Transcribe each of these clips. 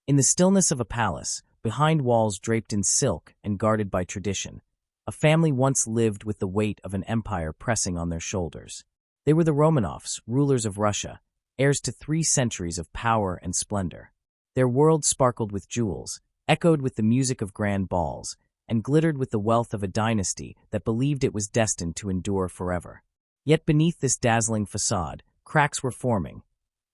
In the stillness of a palace, behind walls draped in silk and guarded by tradition, a family once lived with the weight of an empire pressing on their shoulders. They were the Romanovs, rulers of Russia, heirs to 3 centuries of power and splendor. Their world sparkled with jewels, echoed with the music of grand balls, and glittered with the wealth of a dynasty that believed it was destined to endure forever. Yet beneath this dazzling facade, cracks were forming,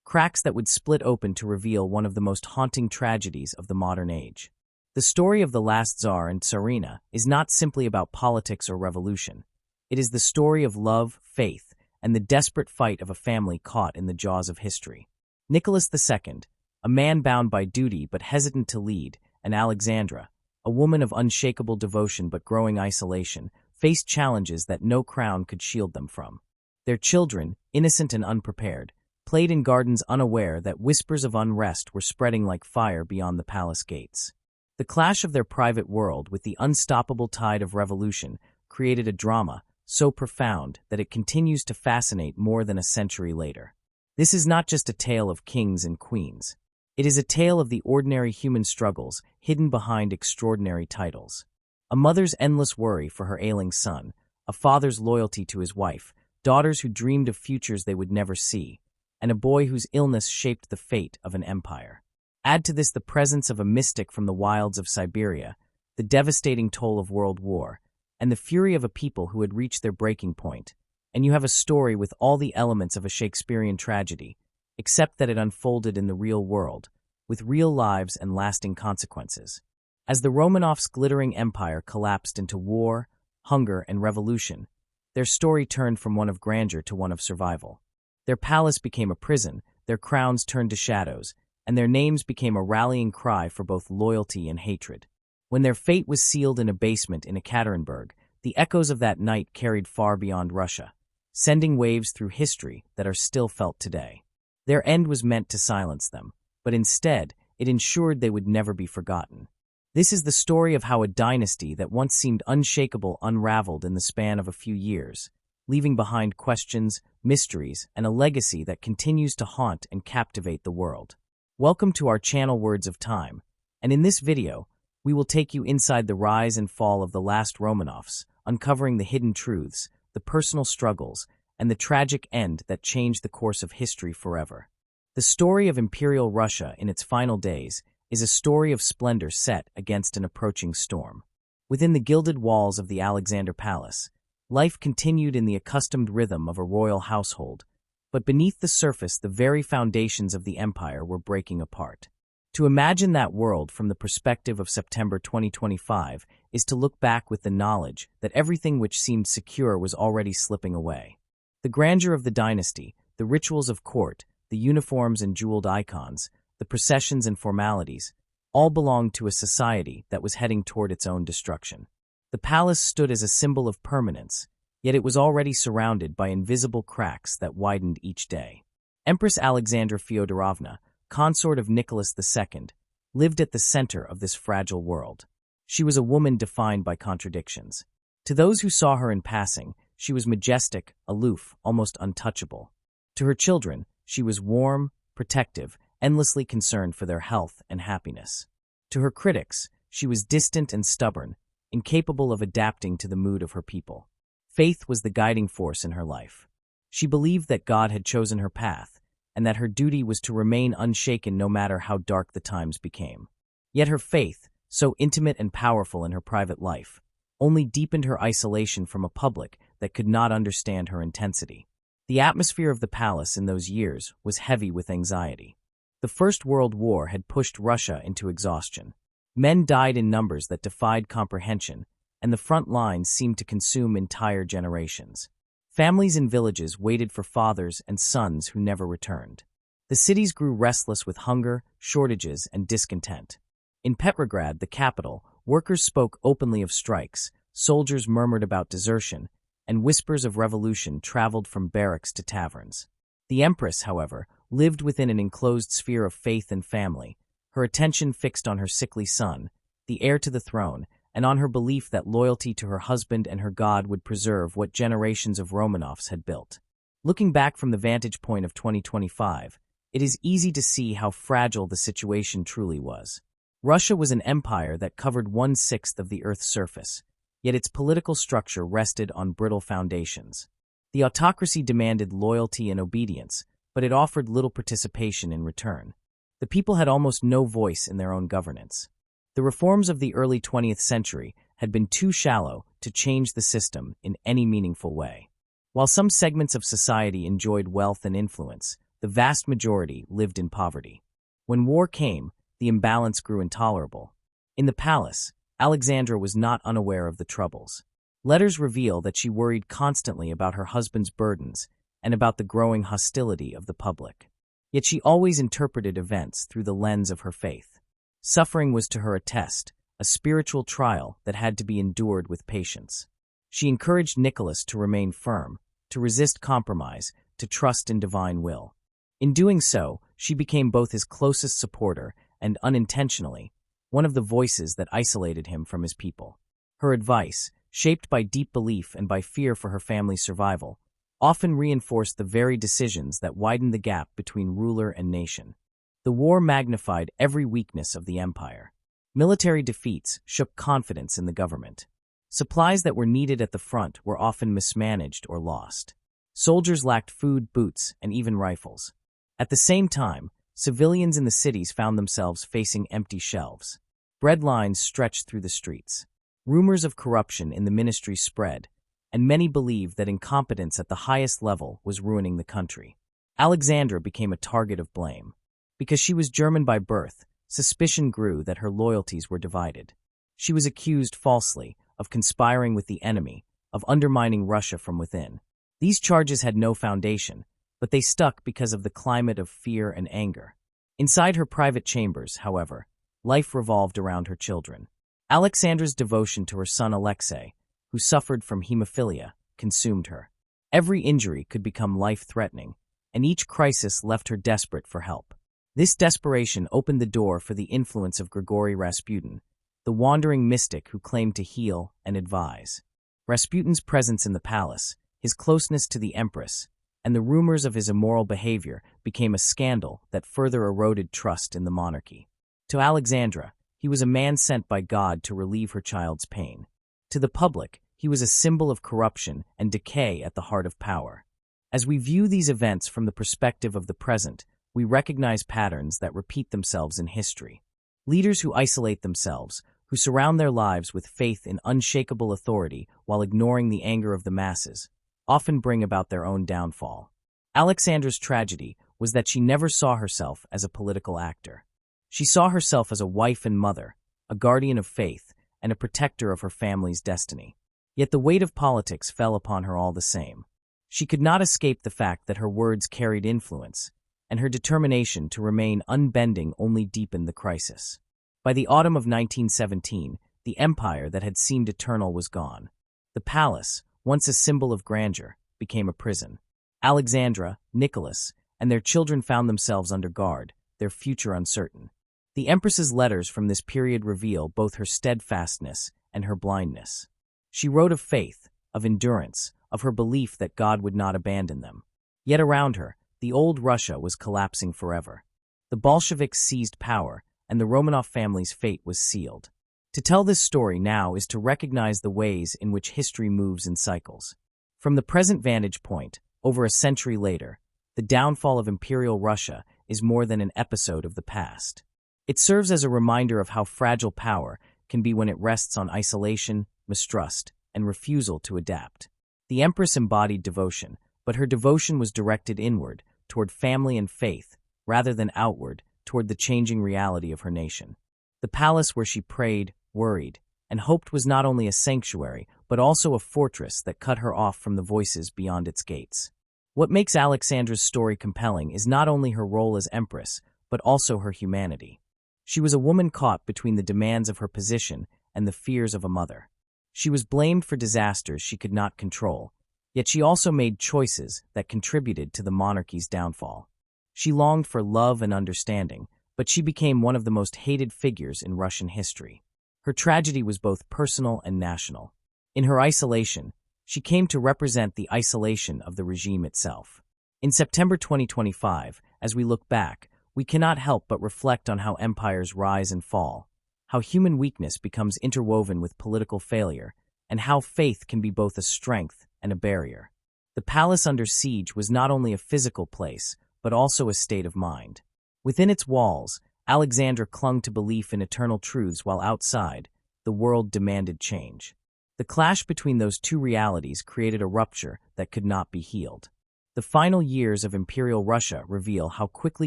cracks that would split open to reveal one of the most haunting tragedies of the modern age. The story of the last Tsar and Tsarina is not simply about politics or revolution. It is the story of love, faith, and the desperate fight of a family caught in the jaws of history. Nicholas II, a man bound by duty but hesitant to lead, and Alexandra, a woman of unshakable devotion but growing isolation, faced challenges that no crown could shield them from. Their children, innocent and unprepared, played in gardens unaware that whispers of unrest were spreading like fire beyond the palace gates. The clash of their private world with the unstoppable tide of revolution created a drama so profound that it continues to fascinate more than a century later. This is not just a tale of kings and queens. It is a tale of the ordinary human struggles hidden behind extraordinary titles. A mother's endless worry for her ailing son, a father's loyalty to his wife, daughters who dreamed of futures they would never see, and a boy whose illness shaped the fate of an empire. Add to this the presence of a mystic from the wilds of Siberia, the devastating toll of World War, and the fury of a people who had reached their breaking point, and you have a story with all the elements of a Shakespearean tragedy, except that it unfolded in the real world, with real lives and lasting consequences. As the Romanovs' glittering empire collapsed into war, hunger, and revolution, their story turned from one of grandeur to one of survival. Their palace became a prison, their crowns turned to shadows, and their names became a rallying cry for both loyalty and hatred. When their fate was sealed in a basement in Ekaterinburg, the echoes of that night carried far beyond Russia, sending waves through history that are still felt today. Their end was meant to silence them, but instead, it ensured they would never be forgotten. This is the story of how a dynasty that once seemed unshakable unraveled in the span of a few years, leaving behind questions, mysteries, and a legacy that continues to haunt and captivate the world. Welcome to our channel Words of Time, and in this video, we will take you inside the rise and fall of the last Romanovs, uncovering the hidden truths, the personal struggles, and the tragic end that changed the course of history forever. The story of Imperial Russia in its final days is a story of splendor set against an approaching storm. Within the gilded walls of the Alexander Palace, life continued in the accustomed rhythm of a royal household, but beneath the surface the very foundations of the empire were breaking apart. To imagine that world from the perspective of September 2025 is to look back with the knowledge that everything which seemed secure was already slipping away. The grandeur of the dynasty, the rituals of court, the uniforms and jeweled icons, the processions and formalities, all belonged to a society that was heading toward its own destruction. The palace stood as a symbol of permanence, yet it was already surrounded by invisible cracks that widened each day. Empress Alexandra Feodorovna, consort of Nicholas II, lived at the center of this fragile world. She was a woman defined by contradictions. To those who saw her in passing, she was majestic, aloof, almost untouchable. To her children, she was warm, protective, endlessly concerned for their health and happiness. To her critics, she was distant and stubborn, incapable of adapting to the mood of her people. Faith was the guiding force in her life. She believed that God had chosen her path, and that her duty was to remain unshaken no matter how dark the times became. Yet her faith, so intimate and powerful in her private life, only deepened her isolation from a public that could not understand her intensity. The atmosphere of the palace in those years was heavy with anxiety. The First World War had pushed Russia into exhaustion. Men died in numbers that defied comprehension, and the front lines seemed to consume entire generations. Families in villages waited for fathers and sons who never returned. The cities grew restless with hunger, shortages, and discontent. In Petrograd, the capital, workers spoke openly of strikes, soldiers murmured about desertion, and whispers of revolution traveled from barracks to taverns. The Empress, however, lived within an enclosed sphere of faith and family, her attention fixed on her sickly son, the heir to the throne, and on her belief that loyalty to her husband and her God would preserve what generations of Romanovs had built. Looking back from the vantage point of 2025, it is easy to see how fragile the situation truly was. Russia was an empire that covered 1/6 of the Earth's surface, yet its political structure rested on brittle foundations. The autocracy demanded loyalty and obedience, but it offered little participation in return. The people had almost no voice in their own governance. The reforms of the early 20th century had been too shallow to change the system in any meaningful way. While some segments of society enjoyed wealth and influence, the vast majority lived in poverty. When war came, the imbalance grew intolerable. In the palace, Alexandra was not unaware of the troubles. Letters reveal that she worried constantly about her husband's burdens and about the growing hostility of the public. Yet she always interpreted events through the lens of her faith. Suffering was to her a test, a spiritual trial that had to be endured with patience. She encouraged Nicholas to remain firm, to resist compromise, to trust in divine will. In doing so, she became both his closest supporter and, unintentionally, one of the voices that isolated him from his people. Her advice, shaped by deep belief and by fear for her family's survival, often reinforced the very decisions that widened the gap between ruler and nation. The war magnified every weakness of the empire. Military defeats shook confidence in the government. Supplies that were needed at the front were often mismanaged or lost. Soldiers lacked food, boots, and even rifles. At the same time, civilians in the cities found themselves facing empty shelves. Bread lines stretched through the streets. Rumors of corruption in the ministry spread, and many believed that incompetence at the highest level was ruining the country. Alexandra became a target of blame. Because she was German by birth, suspicion grew that her loyalties were divided. She was accused falsely of conspiring with the enemy, of undermining Russia from within. These charges had no foundation, but they stuck because of the climate of fear and anger. Inside her private chambers, however, life revolved around her children. Alexandra's devotion to her son Alexei, who suffered from hemophilia, consumed her. Every injury could become life-threatening, and each crisis left her desperate for help. This desperation opened the door for the influence of Grigory Rasputin, the wandering mystic who claimed to heal and advise. Rasputin's presence in the palace, his closeness to the Empress, and the rumors of his immoral behavior became a scandal that further eroded trust in the monarchy. To Alexandra, he was a man sent by God to relieve her child's pain. To the public, he was a symbol of corruption and decay at the heart of power. As we view these events from the perspective of the present, we recognize patterns that repeat themselves in history. Leaders who isolate themselves, who surround their lives with faith in unshakable authority while ignoring the anger of the masses, often bring about their own downfall. Alexandra's tragedy was that she never saw herself as a political actor. She saw herself as a wife and mother, a guardian of faith, and a protector of her family's destiny. Yet the weight of politics fell upon her all the same. She could not escape the fact that her words carried influence, and her determination to remain unbending only deepened the crisis. By the autumn of 1917, the empire that had seemed eternal was gone. The palace, once a symbol of grandeur, became a prison. Alexandra, Nicholas, and their children found themselves under guard, their future uncertain. The Empress's letters from this period reveal both her steadfastness and her blindness. She wrote of faith, of endurance, of her belief that God would not abandon them. Yet around her, the old Russia was collapsing forever. The Bolsheviks seized power, and the Romanov family's fate was sealed. To tell this story now is to recognize the ways in which history moves in cycles. From the present vantage point, over a century later, the downfall of Imperial Russia is more than an episode of the past. It serves as a reminder of how fragile power can be when it rests on isolation, mistrust, and refusal to adapt. The Empress embodied devotion, but her devotion was directed inward, toward family and faith, rather than outward, toward the changing reality of her nation. The palace where she prayed, worried, and hoped was not only a sanctuary, but also a fortress that cut her off from the voices beyond its gates. What makes Alexandra's story compelling is not only her role as empress, but also her humanity. She was a woman caught between the demands of her position and the fears of a mother. She was blamed for disasters she could not control, yet she also made choices that contributed to the monarchy's downfall. She longed for love and understanding, but she became one of the most hated figures in Russian history. Her tragedy was both personal and national. In her isolation, she came to represent the isolation of the regime itself. In September 2025, as we look back, we cannot help but reflect on how empires rise and fall, how human weakness becomes interwoven with political failure, and how faith can be both a strength and a barrier. The palace under siege was not only a physical place, but also a state of mind. Within its walls, Alexandra clung to belief in eternal truths while outside, the world demanded change. The clash between those two realities created a rupture that could not be healed. The final years of Imperial Russia reveal how quickly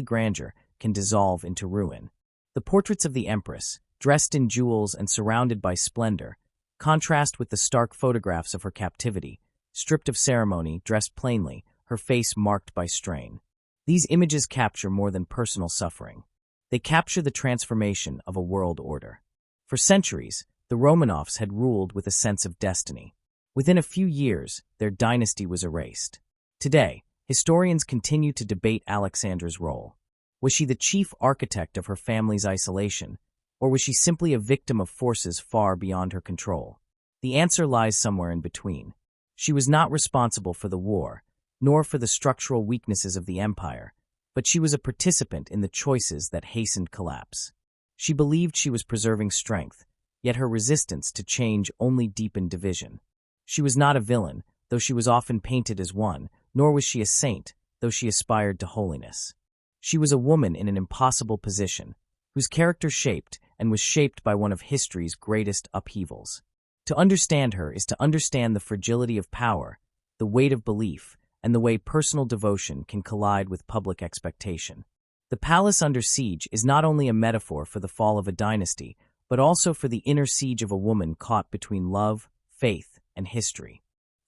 grandeur can dissolve into ruin. The portraits of the Empress, dressed in jewels and surrounded by splendor, contrast with the stark photographs of her captivity, stripped of ceremony, dressed plainly, her face marked by strain. These images capture more than personal suffering. They capture the transformation of a world order. For centuries, the Romanovs had ruled with a sense of destiny. Within a few years, their dynasty was erased. Today, historians continue to debate Alexandra's role. Was she the chief architect of her family's isolation, or was she simply a victim of forces far beyond her control? The answer lies somewhere in between. She was not responsible for the war, nor for the structural weaknesses of the empire, but she was a participant in the choices that hastened collapse. She believed she was preserving strength, yet her resistance to change only deepened division. She was not a villain, though she was often painted as one, nor was she a saint, though she aspired to holiness. She was a woman in an impossible position, whose character shaped and was shaped by one of history's greatest upheavals. To understand her is to understand the fragility of power, the weight of belief, and the way personal devotion can collide with public expectation. The palace under siege is not only a metaphor for the fall of a dynasty, but also for the inner siege of a woman caught between love, faith, and history.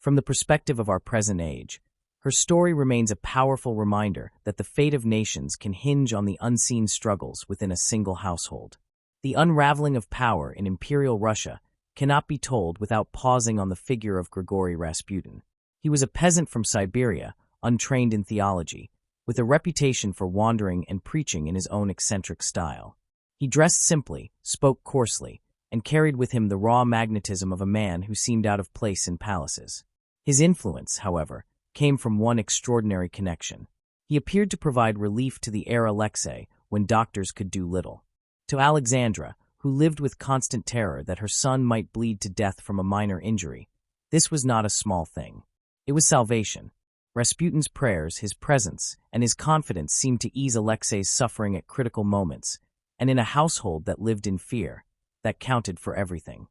From the perspective of our present age, her story remains a powerful reminder that the fate of nations can hinge on the unseen struggles within a single household. The unraveling of power in Imperial Russia cannot be told without pausing on the figure of Grigory Rasputin. He was a peasant from Siberia, untrained in theology, with a reputation for wandering and preaching in his own eccentric style. He dressed simply, spoke coarsely, and carried with him the raw magnetism of a man who seemed out of place in palaces. His influence, however, came from one extraordinary connection. He appeared to provide relief to the heir Alexei when doctors could do little. To Alexandra, who lived with constant terror that her son might bleed to death from a minor injury, this was not a small thing. It was salvation. Rasputin's prayers, his presence, and his confidence seemed to ease Alexei's suffering at critical moments, and in a household that lived in fear, that counted for everything.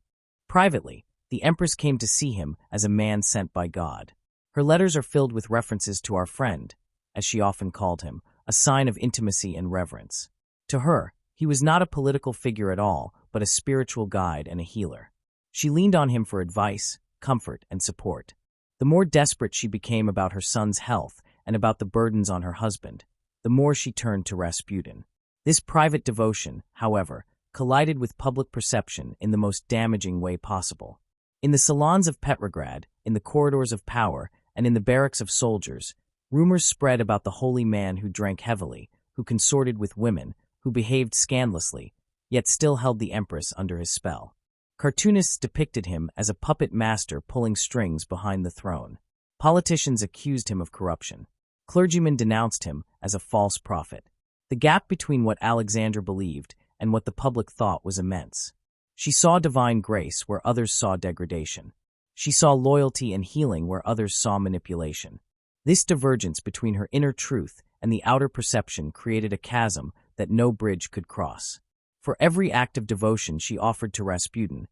Privately, the Empress came to see him as a man sent by God. Her letters are filled with references to our friend, as she often called him, a sign of intimacy and reverence. To her, he was not a political figure at all, but a spiritual guide and a healer. She leaned on him for advice, comfort, and support. The more desperate she became about her son's health and about the burdens on her husband, the more she turned to Rasputin. This private devotion, however, collided with public perception in the most damaging way possible. In the salons of Petrograd, in the corridors of power, and in the barracks of soldiers, rumors spread about the holy man who drank heavily, who consorted with women, who behaved scandalously, yet still held the Empress under his spell. Cartoonists depicted him as a puppet master pulling strings behind the throne. Politicians accused him of corruption. Clergymen denounced him as a false prophet. The gap between what Alexandra believed and what the public thought was immense. She saw divine grace where others saw degradation. She saw loyalty and healing where others saw manipulation. This divergence between her inner truth and the outer perception created a chasm that no bridge could cross. For every act of devotion she offered to Rasputin,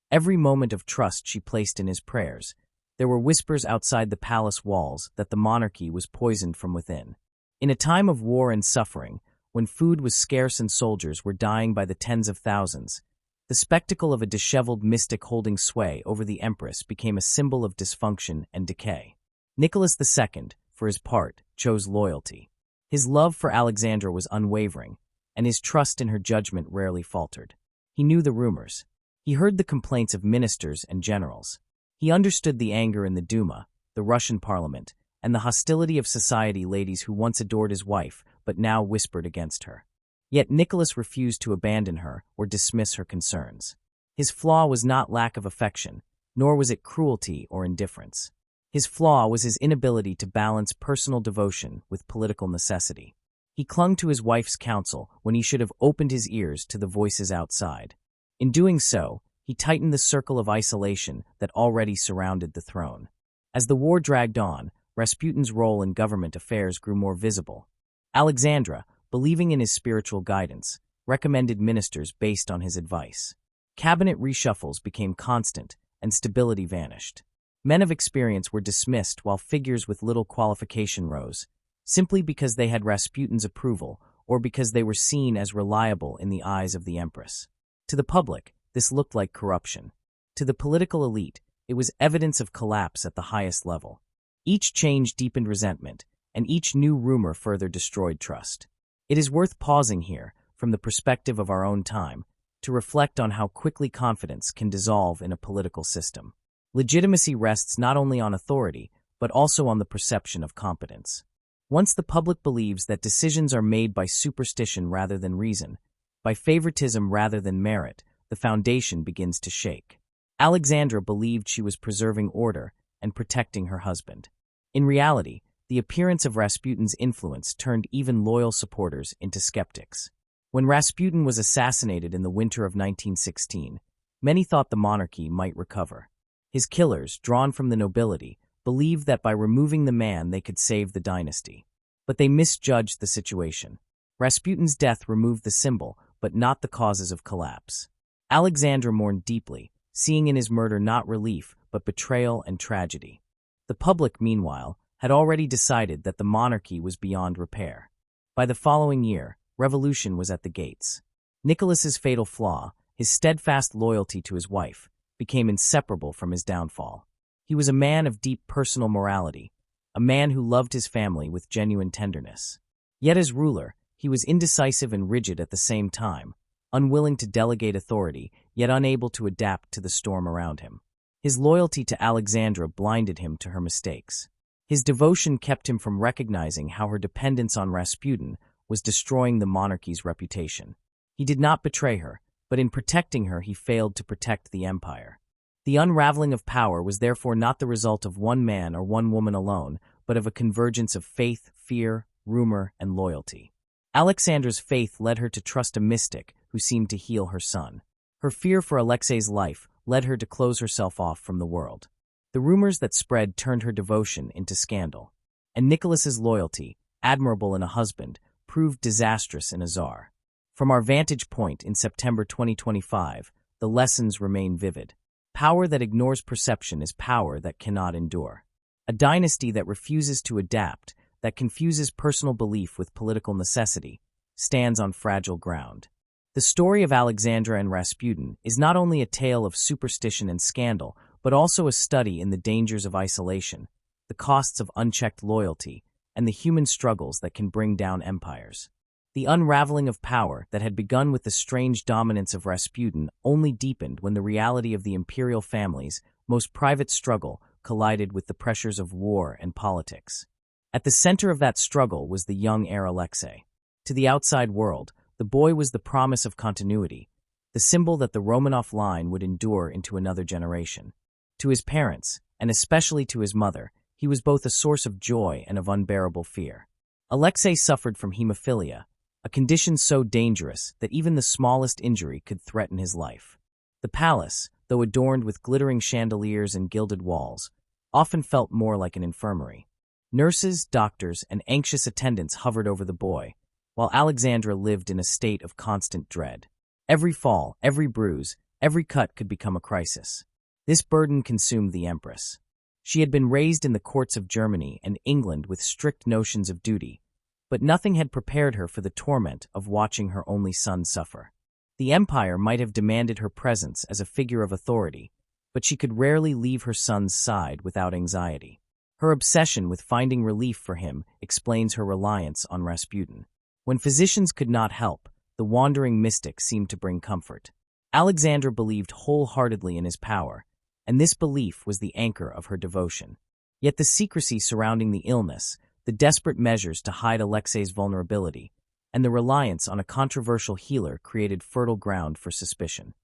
every moment of trust she placed in his prayers, there were whispers outside the palace walls that the monarchy was poisoned from within. In a time of war and suffering, when food was scarce and soldiers were dying by the tens of thousands, the spectacle of a disheveled mystic holding sway over the Empress became a symbol of dysfunction and decay. Nicholas II, for his part, chose loyalty. His love for Alexandra was unwavering, and his trust in her judgment rarely faltered. He knew the rumors. He heard the complaints of ministers and generals. He understood the anger in the Duma, the Russian parliament, and the hostility of society ladies who once adored his wife but now whispered against her. Yet Nicholas refused to abandon her or dismiss her concerns. His flaw was not lack of affection, nor was it cruelty or indifference. His flaw was his inability to balance personal devotion with political necessity. He clung to his wife's counsel when he should have opened his ears to the voices outside. In doing so, he tightened the circle of isolation that already surrounded the throne. As the war dragged on, Rasputin's role in government affairs grew more visible. Alexandra, believing in his spiritual guidance, recommended ministers based on his advice. Cabinet reshuffles became constant, and stability vanished. Men of experience were dismissed while figures with little qualification rose, simply because they had Rasputin's approval or because they were seen as reliable in the eyes of the Empress. To the public, this looked like corruption. To the political elite, it was evidence of collapse at the highest level. Each change deepened resentment, and each new rumor further destroyed trust. It is worth pausing here, from the perspective of our own time, to reflect on how quickly confidence can dissolve in a political system. Legitimacy rests not only on authority, but also on the perception of competence. Once the public believes that decisions are made by superstition rather than reason, by favoritism rather than merit, the foundation begins to shake. Alexandra believed she was preserving order and protecting her husband. In reality, the appearance of Rasputin's influence turned even loyal supporters into skeptics. When Rasputin was assassinated in the winter of 1916, many thought the monarchy might recover. His killers, drawn from the nobility, believed that by removing the man they could save the dynasty. But they misjudged the situation. Rasputin's death removed the symbol, but not the causes of collapse. Alexandra mourned deeply, seeing in his murder not relief, but betrayal and tragedy. The public, meanwhile, had already decided that the monarchy was beyond repair. By the following year, revolution was at the gates. Nicholas's fatal flaw, his steadfast loyalty to his wife, became inseparable from his downfall. He was a man of deep personal morality, a man who loved his family with genuine tenderness. Yet as ruler, he was indecisive and rigid at the same time, unwilling to delegate authority, yet unable to adapt to the storm around him. His loyalty to Alexandra blinded him to her mistakes. His devotion kept him from recognizing how her dependence on Rasputin was destroying the monarchy's reputation. He did not betray her, but in protecting her he failed to protect the empire. The unraveling of power was therefore not the result of one man or one woman alone, but of a convergence of faith, fear, rumor, and loyalty. Alexandra's faith led her to trust a mystic who seemed to heal her son. Her fear for Alexei's life led her to close herself off from the world. The rumors that spread turned her devotion into scandal. And Nicholas's loyalty, admirable in a husband, proved disastrous in a czar. From our vantage point in September 2025, the lessons remain vivid. Power that ignores perception is power that cannot endure. A dynasty that refuses to adapt, that confuses personal belief with political necessity, stands on fragile ground. The story of Alexandra and Rasputin is not only a tale of superstition and scandal, but also a study in the dangers of isolation, the costs of unchecked loyalty, and the human struggles that can bring down empires. The unraveling of power that had begun with the strange dominance of Rasputin only deepened when the reality of the imperial family's most private struggle collided with the pressures of war and politics. At the center of that struggle was the young heir Alexei. To the outside world, the boy was the promise of continuity, the symbol that the Romanov line would endure into another generation. To his parents, and especially to his mother, he was both a source of joy and of unbearable fear. Alexei suffered from hemophilia, a condition so dangerous that even the smallest injury could threaten his life. The palace, though adorned with glittering chandeliers and gilded walls, often felt more like an infirmary. Nurses, doctors, and anxious attendants hovered over the boy, while Alexandra lived in a state of constant dread. Every fall, every bruise, every cut could become a crisis. This burden consumed the Empress. She had been raised in the courts of Germany and England with strict notions of duty, but nothing had prepared her for the torment of watching her only son suffer. The empire might have demanded her presence as a figure of authority, but she could rarely leave her son's side without anxiety. Her obsession with finding relief for him explains her reliance on Rasputin. When physicians could not help, the wandering mystic seemed to bring comfort. Alexandra believed wholeheartedly in his power, and this belief was the anchor of her devotion. Yet the secrecy surrounding the illness, the desperate measures to hide Alexei's vulnerability, and the reliance on a controversial healer created fertile ground for suspicion.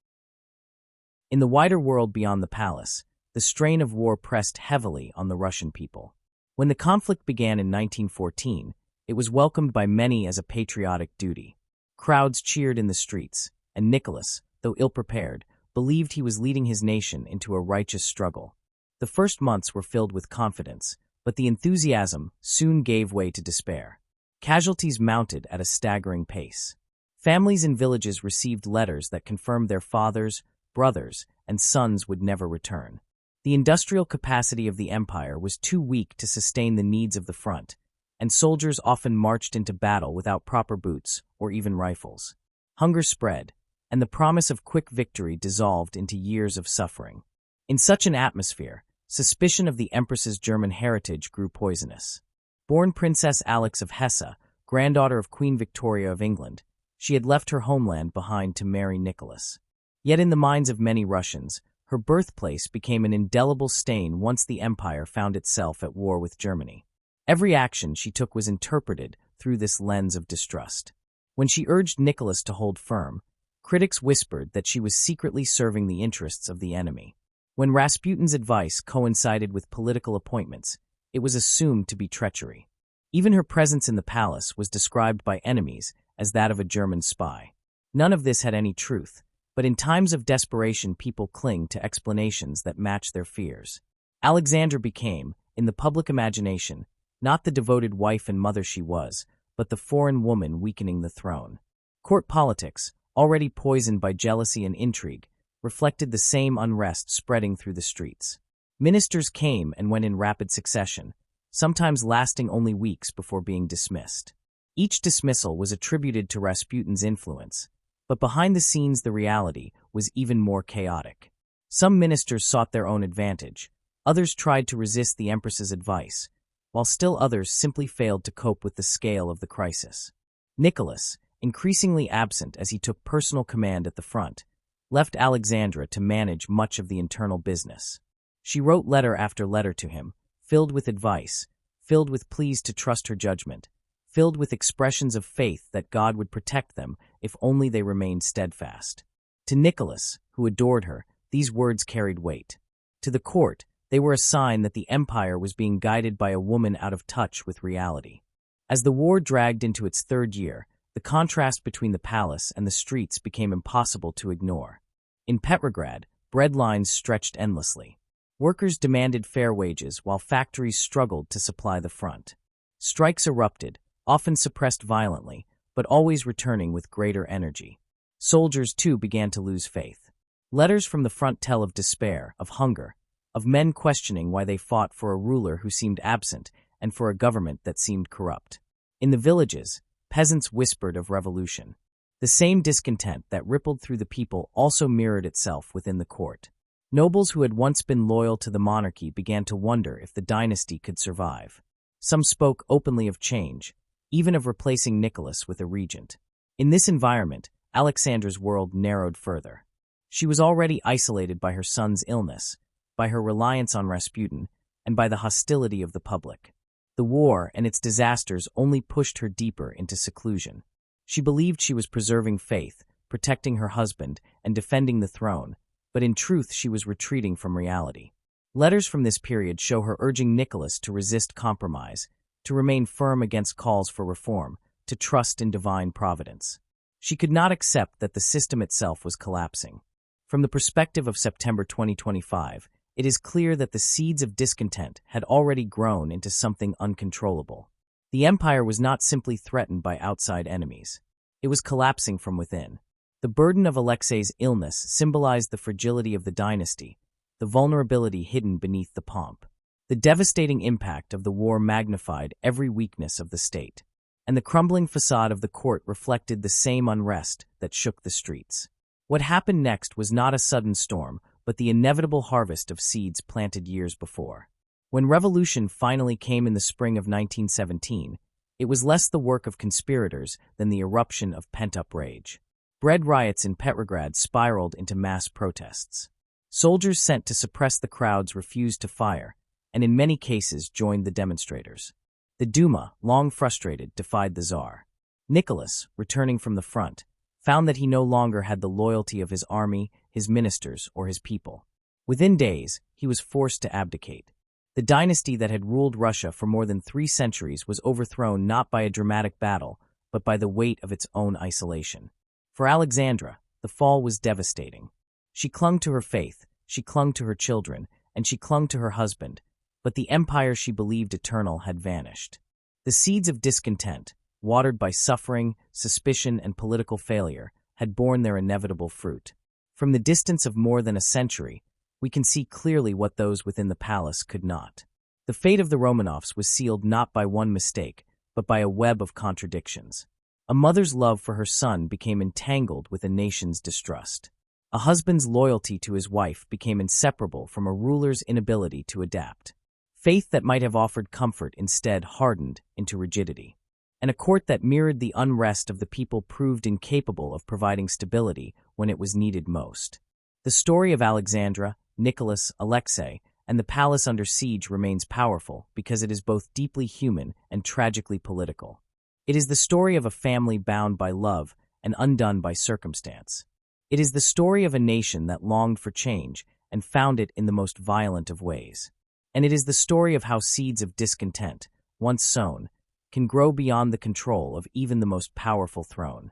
In the wider world beyond the palace, the strain of war pressed heavily on the Russian people. When the conflict began in 1914, it was welcomed by many as a patriotic duty. Crowds cheered in the streets, and Nicholas, though ill-prepared, believed he was leading his nation into a righteous struggle. The first months were filled with confidence, but the enthusiasm soon gave way to despair. Casualties mounted at a staggering pace. Families in villages received letters that confirmed their fathers, brothers, and sons would never return. The industrial capacity of the empire was too weak to sustain the needs of the front, and soldiers often marched into battle without proper boots or even rifles. Hunger spread, and the promise of quick victory dissolved into years of suffering. In such an atmosphere, suspicion of the Empress's German heritage grew poisonous. Born Princess Alix of Hesse, granddaughter of Queen Victoria of England, she had left her homeland behind to marry Nicholas. Yet in the minds of many Russians, her birthplace became an indelible stain once the empire found itself at war with Germany. Every action she took was interpreted through this lens of distrust. When she urged Nicholas to hold firm, critics whispered that she was secretly serving the interests of the enemy. When Rasputin's advice coincided with political appointments, it was assumed to be treachery. Even her presence in the palace was described by enemies as that of a German spy. None of this had any truth, but in times of desperation people cling to explanations that match their fears. Alexandra became, in the public imagination, not the devoted wife and mother she was, but the foreign woman weakening the throne. Court politics, already poisoned by jealousy and intrigue, reflected the same unrest spreading through the streets. Ministers came and went in rapid succession, sometimes lasting only weeks before being dismissed. Each dismissal was attributed to Rasputin's influence, but behind the scenes the reality was even more chaotic. Some ministers sought their own advantage, others tried to resist the Empress's advice, while still others simply failed to cope with the scale of the crisis. Nicholas, increasingly absent as he took personal command at the front, left Alexandra to manage much of the internal business. She wrote letter after letter to him, filled with advice, filled with pleas to trust her judgment, filled with expressions of faith that God would protect them if only they remained steadfast. To Nicholas, who adored her, these words carried weight. To the court, they were a sign that the empire was being guided by a woman out of touch with reality. As the war dragged into its third year, the contrast between the palace and the streets became impossible to ignore. In Petrograd, bread lines stretched endlessly. Workers demanded fair wages while factories struggled to supply the front. Strikes erupted, often suppressed violently, but always returning with greater energy. Soldiers, too, began to lose faith. Letters from the front tell of despair, of hunger, of men questioning why they fought for a ruler who seemed absent and for a government that seemed corrupt. In the villages, peasants whispered of revolution. The same discontent that rippled through the people also mirrored itself within the court. Nobles who had once been loyal to the monarchy began to wonder if the dynasty could survive. Some spoke openly of change, even of replacing Nicholas with a regent. In this environment, Alexandra's world narrowed further. She was already isolated by her son's illness, by her reliance on Rasputin, and by the hostility of the public. The war and its disasters only pushed her deeper into seclusion. She believed she was preserving faith, protecting her husband, and defending the throne, but in truth she was retreating from reality. Letters from this period show her urging Nicholas to resist compromise, to remain firm against calls for reform, to trust in divine providence. She could not accept that the system itself was collapsing. From the perspective of September 2025, it is clear that the seeds of discontent had already grown into something uncontrollable. The empire was not simply threatened by outside enemies. It was collapsing from within. The burden of Alexei's illness symbolized the fragility of the dynasty, the vulnerability hidden beneath the pomp. The devastating impact of the war magnified every weakness of the state, and the crumbling facade of the court reflected the same unrest that shook the streets. What happened next was not a sudden storm, but the inevitable harvest of seeds planted years before. When revolution finally came in the spring of 1917, it was less the work of conspirators than the eruption of pent-up rage. Bread riots in Petrograd spiraled into mass protests. Soldiers sent to suppress the crowds refused to fire, and in many cases joined the demonstrators. The Duma, long frustrated, defied the Tsar. Nicholas, returning from the front, found that he no longer had the loyalty of his army, his ministers, or his people. Within days, he was forced to abdicate. The dynasty that had ruled Russia for more than 3 centuries was overthrown not by a dramatic battle, but by the weight of its own isolation. For Alexandra, the fall was devastating. She clung to her faith, she clung to her children, and she clung to her husband, but the empire she believed eternal had vanished. The seeds of discontent, watered by suffering, suspicion, and political failure, had borne their inevitable fruit. From the distance of more than a century, we can see clearly what those within the palace could not. The fate of the Romanovs was sealed not by one mistake, but by a web of contradictions. A mother's love for her son became entangled with a nation's distrust. A husband's loyalty to his wife became inseparable from a ruler's inability to adapt. Faith that might have offered comfort instead hardened into rigidity. And a court that mirrored the unrest of the people proved incapable of providing stability when it was needed most. The story of Alexandra, Nicholas, Alexei, and the palace under siege remains powerful because it is both deeply human and tragically political. It is the story of a family bound by love and undone by circumstance. It is the story of a nation that longed for change and found it in the most violent of ways. And it is the story of how seeds of discontent, once sown, can grow beyond the control of even the most powerful throne.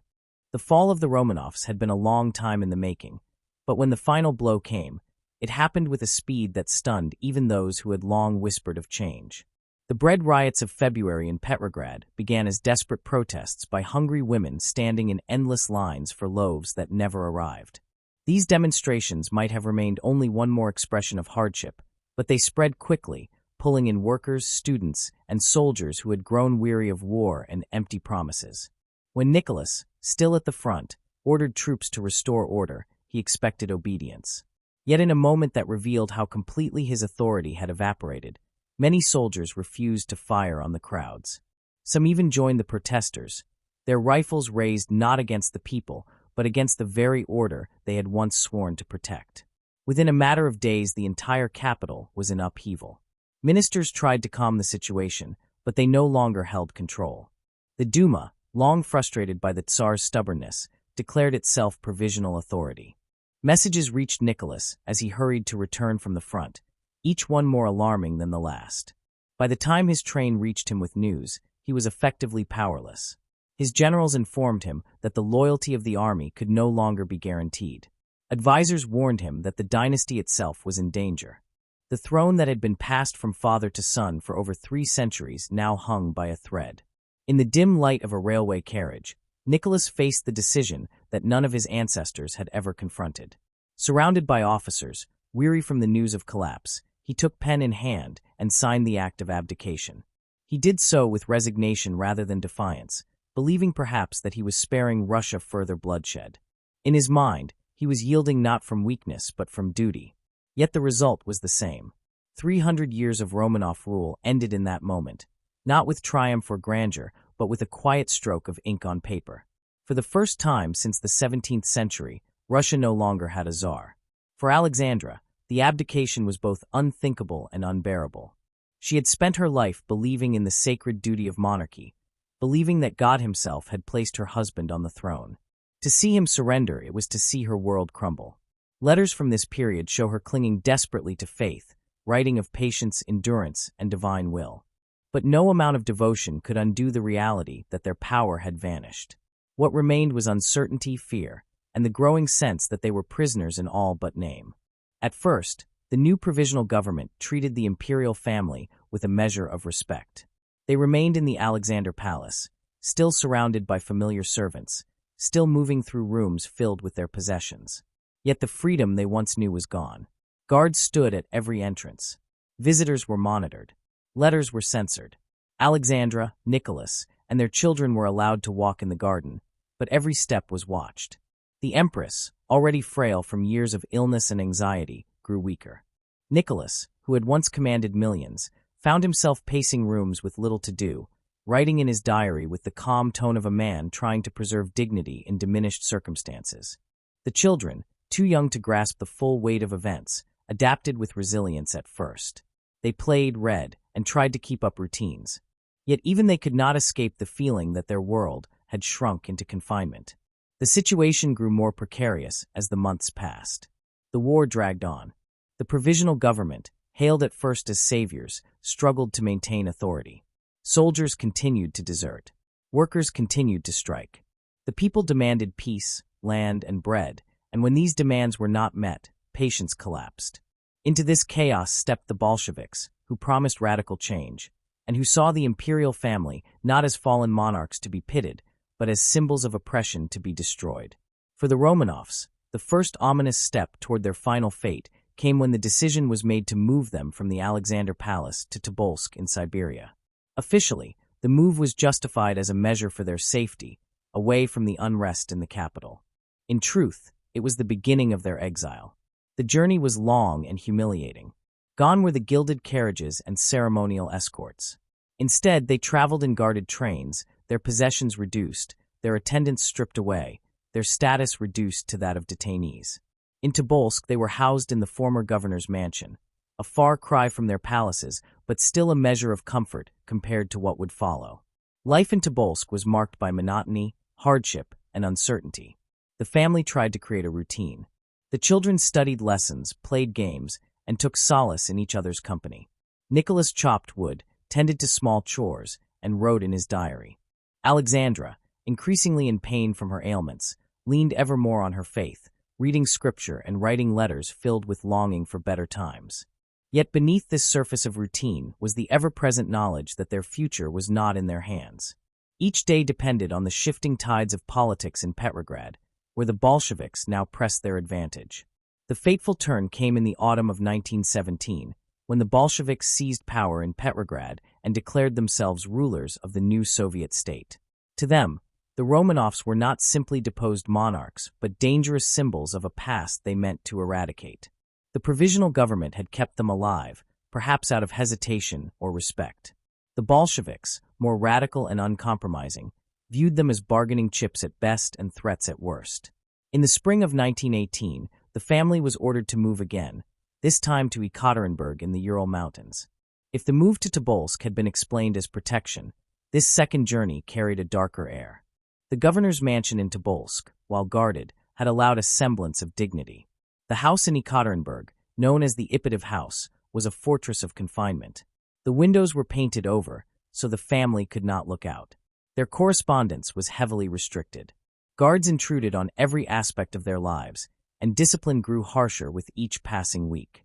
The fall of the Romanovs had been a long time in the making, but when the final blow came, it happened with a speed that stunned even those who had long whispered of change. The bread riots of February in Petrograd began as desperate protests by hungry women standing in endless lines for loaves that never arrived. These demonstrations might have remained only one more expression of hardship, but they spread quickly, pulling in workers, students, and soldiers who had grown weary of war and empty promises. When Nicholas, still at the front, ordered troops to restore order, he expected obedience. Yet in a moment that revealed how completely his authority had evaporated, many soldiers refused to fire on the crowds. Some even joined the protesters, their rifles raised not against the people, but against the very order they had once sworn to protect. Within a matter of days, the entire capital was in upheaval. Ministers tried to calm the situation, but they no longer held control. The Duma, long frustrated by the Tsar's stubbornness, declared itself provisional authority. Messages reached Nicholas as he hurried to return from the front, each one more alarming than the last. By the time his train reached him with news, he was effectively powerless. His generals informed him that the loyalty of the army could no longer be guaranteed. Advisors warned him that the dynasty itself was in danger. The throne that had been passed from father to son for over 3 centuries now hung by a thread. In the dim light of a railway carriage, Nicholas faced the decision that none of his ancestors had ever confronted. Surrounded by officers, weary from the news of collapse, he took pen in hand and signed the act of abdication. He did so with resignation rather than defiance, believing perhaps that he was sparing Russia further bloodshed. In his mind, he was yielding not from weakness but from duty. Yet the result was the same. 300 years of Romanov rule ended in that moment, not with triumph or grandeur, but with a quiet stroke of ink on paper. For the first time since the 17th century, Russia no longer had a czar. For Alexandra, the abdication was both unthinkable and unbearable. She had spent her life believing in the sacred duty of monarchy, believing that God himself had placed her husband on the throne. To see him surrender, it was to see her world crumble. Letters from this period show her clinging desperately to faith, writing of patience, endurance, and divine will. But no amount of devotion could undo the reality that their power had vanished. What remained was uncertainty, fear, and the growing sense that they were prisoners in all but name. At first, the new provisional government treated the imperial family with a measure of respect. They remained in the Alexander Palace, still surrounded by familiar servants, still moving through rooms filled with their possessions. Yet the freedom they once knew was gone. Guards stood at every entrance. Visitors were monitored. Letters were censored. Alexandra, Nicholas, and their children were allowed to walk in the garden, but every step was watched. The Empress, already frail from years of illness and anxiety, grew weaker. Nicholas, who had once commanded millions, found himself pacing rooms with little to do, writing in his diary with the calm tone of a man trying to preserve dignity in diminished circumstances. The children, too young to grasp the full weight of events, adapted with resilience at first. They played, read, and tried to keep up routines. Yet even they could not escape the feeling that their world had shrunk into confinement. The situation grew more precarious as the months passed. The war dragged on. The provisional government, hailed at first as saviors, struggled to maintain authority. Soldiers continued to desert. Workers continued to strike. The people demanded peace, land, and bread, and when these demands were not met, patience collapsed. Into this chaos stepped the Bolsheviks, who promised radical change, and who saw the imperial family not as fallen monarchs to be pitied, but as symbols of oppression to be destroyed. For the Romanovs, the first ominous step toward their final fate came when the decision was made to move them from the Alexander Palace to Tobolsk in Siberia. Officially, the move was justified as a measure for their safety, away from the unrest in the capital. In truth, it was the beginning of their exile. The journey was long and humiliating. Gone were the gilded carriages and ceremonial escorts. Instead, they traveled in guarded trains, their possessions reduced, their attendants stripped away, their status reduced to that of detainees. In Tobolsk, they were housed in the former governor's mansion, a far cry from their palaces, but still a measure of comfort compared to what would follow. Life in Tobolsk was marked by monotony, hardship, and uncertainty. The family tried to create a routine. The children studied lessons, played games, and took solace in each other's company. Nicholas chopped wood, tended to small chores, and wrote in his diary. Alexandra, increasingly in pain from her ailments, leaned ever more on her faith, reading scripture and writing letters filled with longing for better times. Yet beneath this surface of routine was the ever-present knowledge that their future was not in their hands. Each day depended on the shifting tides of politics in Petrograd, where the Bolsheviks now pressed their advantage. The fateful turn came in the autumn of 1917, when the Bolsheviks seized power in Petrograd and declared themselves rulers of the new Soviet state. To them, the Romanovs were not simply deposed monarchs, but dangerous symbols of a past they meant to eradicate. The provisional government had kept them alive, perhaps out of hesitation or respect. The Bolsheviks, more radical and uncompromising, viewed them as bargaining chips at best and threats at worst. In the spring of 1918, the family was ordered to move again, this time to Ekaterinburg in the Ural Mountains. If the move to Tobolsk had been explained as protection, this second journey carried a darker air. The governor's mansion in Tobolsk, while guarded, had allowed a semblance of dignity. The house in Ekaterinburg, known as the Ipatov House, was a fortress of confinement. The windows were painted over, so the family could not look out. Their correspondence was heavily restricted. Guards intruded on every aspect of their lives, and discipline grew harsher with each passing week.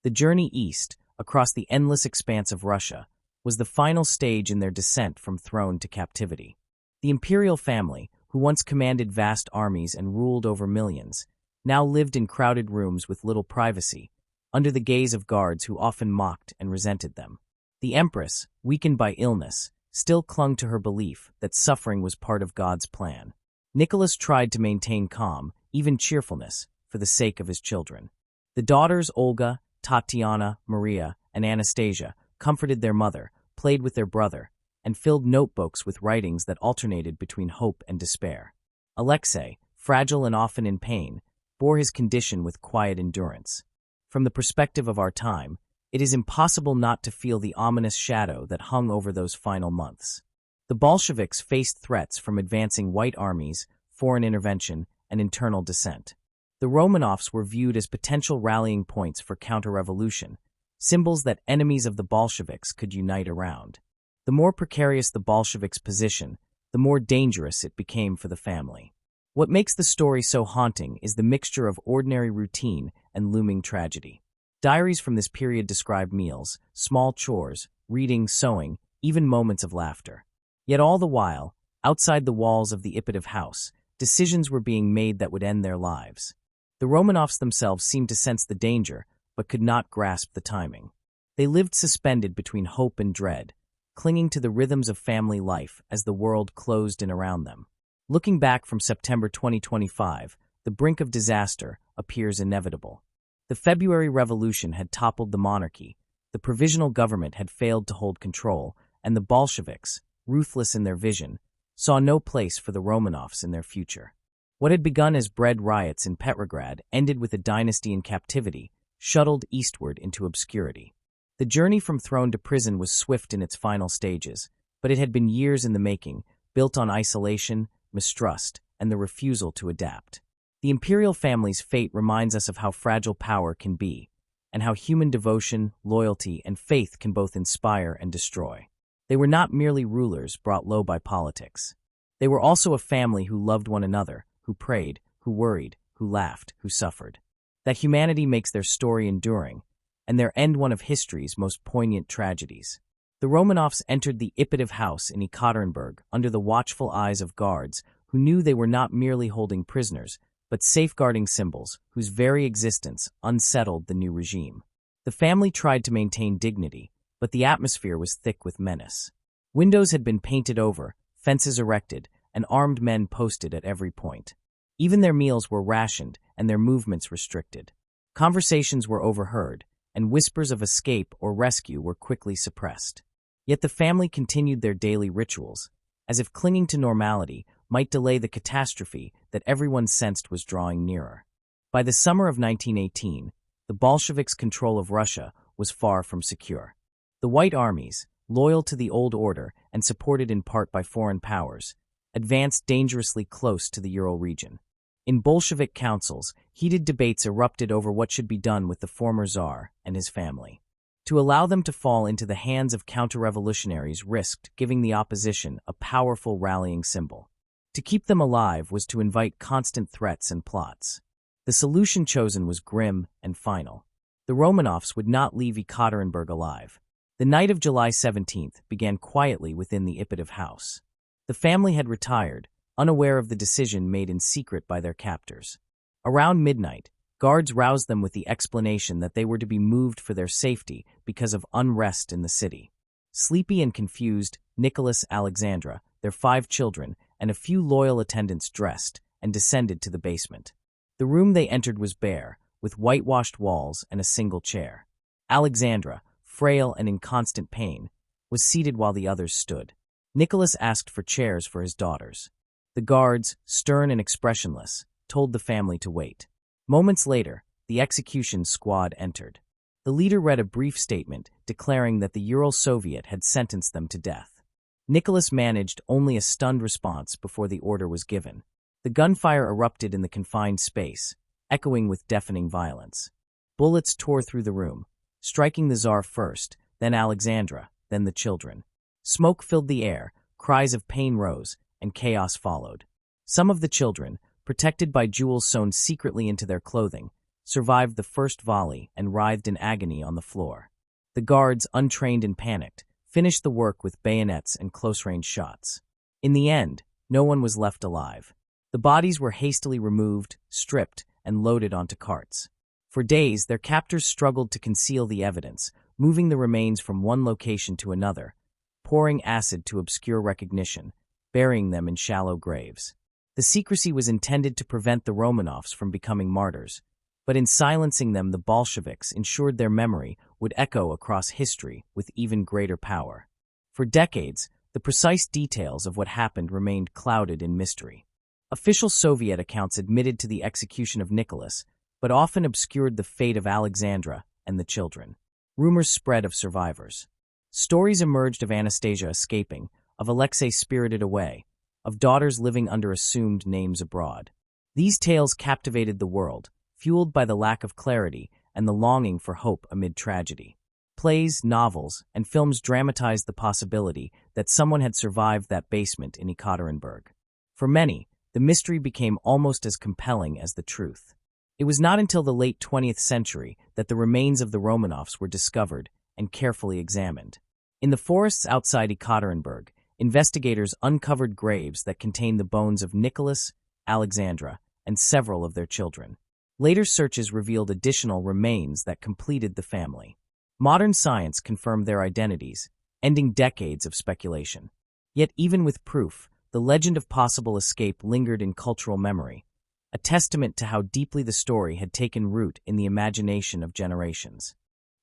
The journey east, across the endless expanse of Russia, was the final stage in their descent from throne to captivity. The imperial family, who once commanded vast armies and ruled over millions, now lived in crowded rooms with little privacy, under the gaze of guards who often mocked and resented them. The Empress, weakened by illness, still clung to her belief that suffering was part of God's plan. Nicholas tried to maintain calm, even cheerfulness, for the sake of his children. The daughters Olga, Tatiana, Maria, and Anastasia comforted their mother, played with their brother, and filled notebooks with writings that alternated between hope and despair. Alexei, fragile and often in pain, bore his condition with quiet endurance. From the perspective of our time, it is impossible not to feel the ominous shadow that hung over those final months. The Bolsheviks faced threats from advancing white armies, foreign intervention, and internal dissent. The Romanovs were viewed as potential rallying points for counter-revolution, symbols that enemies of the Bolsheviks could unite around. The more precarious the Bolsheviks' position, the more dangerous it became for the family. What makes the story so haunting is the mixture of ordinary routine and looming tragedy. Diaries from this period describe meals, small chores, reading, sewing, even moments of laughter. Yet all the while, outside the walls of the Ipatov house, decisions were being made that would end their lives. The Romanovs themselves seemed to sense the danger, but could not grasp the timing. They lived suspended between hope and dread, clinging to the rhythms of family life as the world closed in around them. Looking back from September 2025, the brink of disaster appears inevitable. The February Revolution had toppled the monarchy, the provisional government had failed to hold control, and the Bolsheviks, ruthless in their vision, saw no place for the Romanovs in their future. What had begun as bread riots in Petrograd ended with a dynasty in captivity, shuttled eastward into obscurity. The journey from throne to prison was swift in its final stages, but it had been years in the making, built on isolation, mistrust, and the refusal to adapt. The imperial family's fate reminds us of how fragile power can be, and how human devotion, loyalty, and faith can both inspire and destroy. They were not merely rulers brought low by politics. They were also a family who loved one another, who prayed, who worried, who laughed, who suffered. That humanity makes their story enduring, and their end one of history's most poignant tragedies. The Romanovs entered the Ipatiev house in Ekaterinburg under the watchful eyes of guards who knew they were not merely holding prisoners, but safeguarding symbols whose very existence unsettled the new regime. The family tried to maintain dignity, but the atmosphere was thick with menace. Windows had been painted over, fences erected, and armed men posted at every point. Even their meals were rationed and their movements restricted. Conversations were overheard, and whispers of escape or rescue were quickly suppressed. Yet the family continued their daily rituals, as if clinging to normality might delay the catastrophe that everyone sensed was drawing nearer. By the summer of 1918, the Bolsheviks' control of Russia was far from secure. The White Armies, loyal to the old order and supported in part by foreign powers, advanced dangerously close to the Ural region. In Bolshevik councils, heated debates erupted over what should be done with the former Tsar and his family. To allow them to fall into the hands of counter-revolutionaries risked giving the opposition a powerful rallying symbol. To keep them alive was to invite constant threats and plots. The solution chosen was grim and final. The Romanovs would not leave Ekaterinburg alive. The night of July 17th began quietly within the Ipatiev house. The family had retired, unaware of the decision made in secret by their captors. Around midnight, guards roused them with the explanation that they were to be moved for their safety because of unrest in the city. Sleepy and confused, Nicholas, Alexandra, their 5 children, and a few loyal attendants dressed and descended to the basement. The room they entered was bare, with whitewashed walls and a single chair. Alexandra, frail and in constant pain, was seated while the others stood. Nicholas asked for chairs for his daughters. The guards, stern and expressionless, told the family to wait. Moments later, the execution squad entered. The leader read a brief statement declaring that the Ural Soviet had sentenced them to death. Nicholas managed only a stunned response before the order was given. The gunfire erupted in the confined space, echoing with deafening violence. Bullets tore through the room, striking the Tsar first, then Alexandra, then the children. Smoke filled the air, cries of pain rose, and chaos followed. Some of the children, protected by jewels sewn secretly into their clothing, survived the first volley and writhed in agony on the floor. The guards, untrained and panicked, finished the work with bayonets and close-range shots. In the end, no one was left alive. The bodies were hastily removed, stripped, and loaded onto carts. For days, their captors struggled to conceal the evidence, moving the remains from one location to another, pouring acid to obscure recognition, burying them in shallow graves. The secrecy was intended to prevent the Romanovs from becoming martyrs, but in silencing them the Bolsheviks ensured their memory would echo across history with even greater power. For decades, the precise details of what happened remained clouded in mystery. Official Soviet accounts admitted to the execution of Nicholas, but often obscured the fate of Alexandra and the children. Rumors spread of survivors. Stories emerged of Anastasia escaping, of Alexei spirited away, of daughters living under assumed names abroad. These tales captivated the world, fueled by the lack of clarity and the longing for hope amid tragedy. Plays, novels, and films dramatized the possibility that someone had survived that basement in Ekaterinburg. For many, the mystery became almost as compelling as the truth. It was not until the late 20th century that the remains of the Romanovs were discovered and carefully examined. In the forests outside Ekaterinburg, investigators uncovered graves that contained the bones of Nicholas, Alexandra, and several of their children. Later searches revealed additional remains that completed the family. Modern science confirmed their identities, ending decades of speculation. Yet even with proof, the legend of possible escape lingered in cultural memory, a testament to how deeply the story had taken root in the imagination of generations.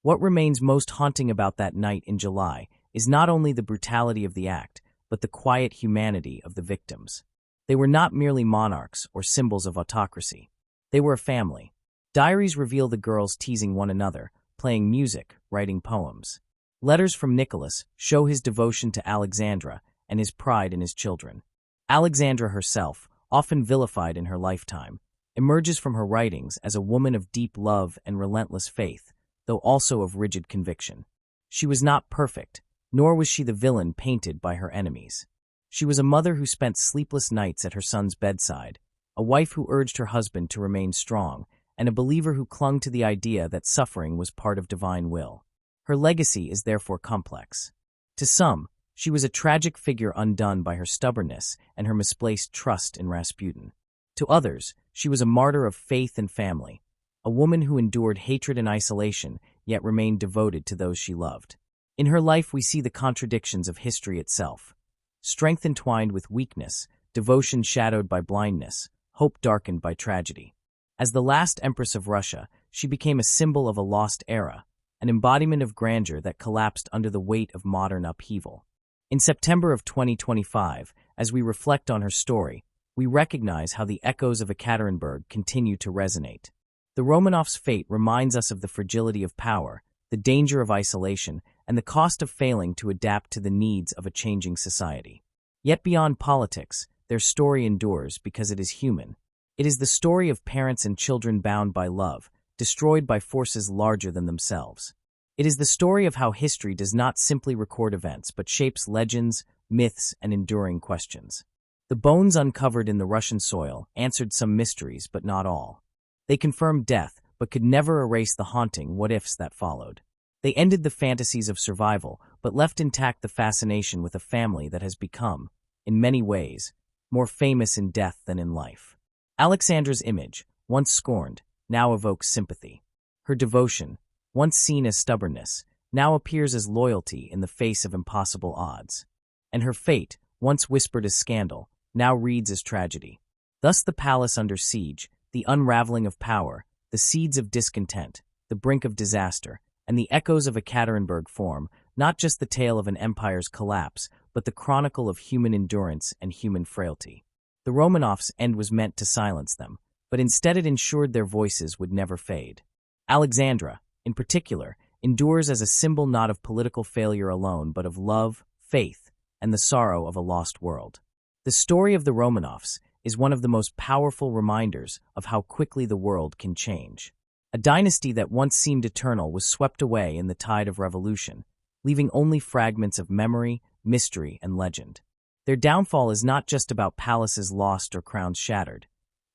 What remains most haunting about that night in July is not only the brutality of the act, but the quiet humanity of the victims. They were not merely monarchs or symbols of autocracy. They were a family. Diaries reveal the girls teasing one another, playing music, writing poems. Letters from Nicholas show his devotion to Alexandra and his pride in his children. Alexandra herself, often vilified in her lifetime, emerges from her writings as a woman of deep love and relentless faith, though also of rigid conviction. She was not perfect, nor was she the villain painted by her enemies. She was a mother who spent sleepless nights at her son's bedside, a wife who urged her husband to remain strong, and a believer who clung to the idea that suffering was part of divine will. Her legacy is therefore complex. To some, she was a tragic figure undone by her stubbornness and her misplaced trust in Rasputin. To others, she was a martyr of faith and family, a woman who endured hatred and isolation, yet remained devoted to those she loved. In her life we see the contradictions of history itself. Strength entwined with weakness, devotion shadowed by blindness, hope darkened by tragedy. As the last Empress of Russia, she became a symbol of a lost era, an embodiment of grandeur that collapsed under the weight of modern upheaval. In September of 2025, as we reflect on her story, we recognize how the echoes of Ekaterinburg continue to resonate. The Romanovs' fate reminds us of the fragility of power, the danger of isolation, and the cost of failing to adapt to the needs of a changing society. Yet beyond politics, their story endures because it is human. It is the story of parents and children bound by love, destroyed by forces larger than themselves. It is the story of how history does not simply record events but shapes legends, myths, and enduring questions. The bones uncovered in the Russian soil answered some mysteries but not all. They confirmed death but could never erase the haunting what-ifs that followed. They ended the fantasies of survival but left intact the fascination with a family that has become, in many ways, more famous in death than in life. Alexandra's image, once scorned, now evokes sympathy. Her devotion, once seen as stubbornness, now appears as loyalty in the face of impossible odds. And her fate, once whispered as scandal, now reads as tragedy. Thus the palace under siege, the unraveling of power, the seeds of discontent, the brink of disaster, and the echoes of Ekaterinburg form not just the tale of an empire's collapse, but the chronicle of human endurance and human frailty. The Romanovs' end was meant to silence them, but instead it ensured their voices would never fade. Alexandra, in particular, endures as a symbol not of political failure alone but of love, faith, and the sorrow of a lost world. The story of the Romanovs is one of the most powerful reminders of how quickly the world can change. A dynasty that once seemed eternal was swept away in the tide of revolution, leaving only fragments of memory, mystery, and legend. Their downfall is not just about palaces lost or crowns shattered.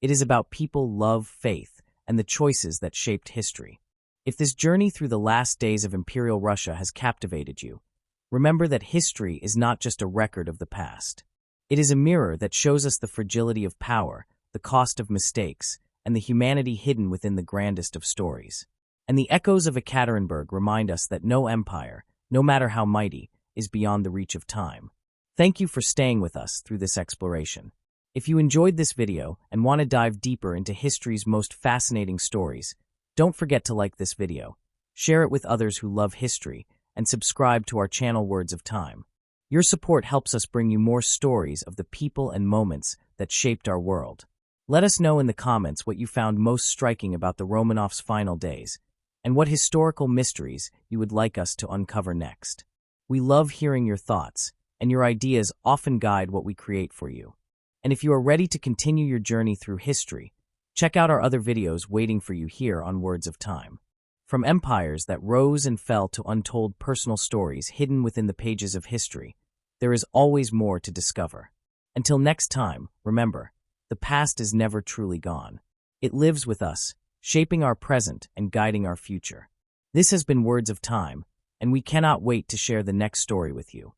It is about people, love, faith, and the choices that shaped history. If this journey through the last days of Imperial Russia has captivated you, remember that history is not just a record of the past. It is a mirror that shows us the fragility of power, the cost of mistakes, and the humanity hidden within the grandest of stories. And the echoes of Ekaterinburg remind us that no empire, no matter how mighty, is beyond the reach of time. Thank you for staying with us through this exploration. If you enjoyed this video and want to dive deeper into history's most fascinating stories, don't forget to like this video, share it with others who love history, and subscribe to our channel Words of Time. Your support helps us bring you more stories of the people and moments that shaped our world. Let us know in the comments what you found most striking about the Romanovs' final days, and what historical mysteries you would like us to uncover next. We love hearing your thoughts, and your ideas often guide what we create for you. And if you are ready to continue your journey through history, check out our other videos waiting for you here on Words of Time. From empires that rose and fell to untold personal stories hidden within the pages of history, there is always more to discover. Until next time, remember, the past is never truly gone. It lives with us, shaping our present and guiding our future. This has been Words of Time, and we cannot wait to share the next story with you.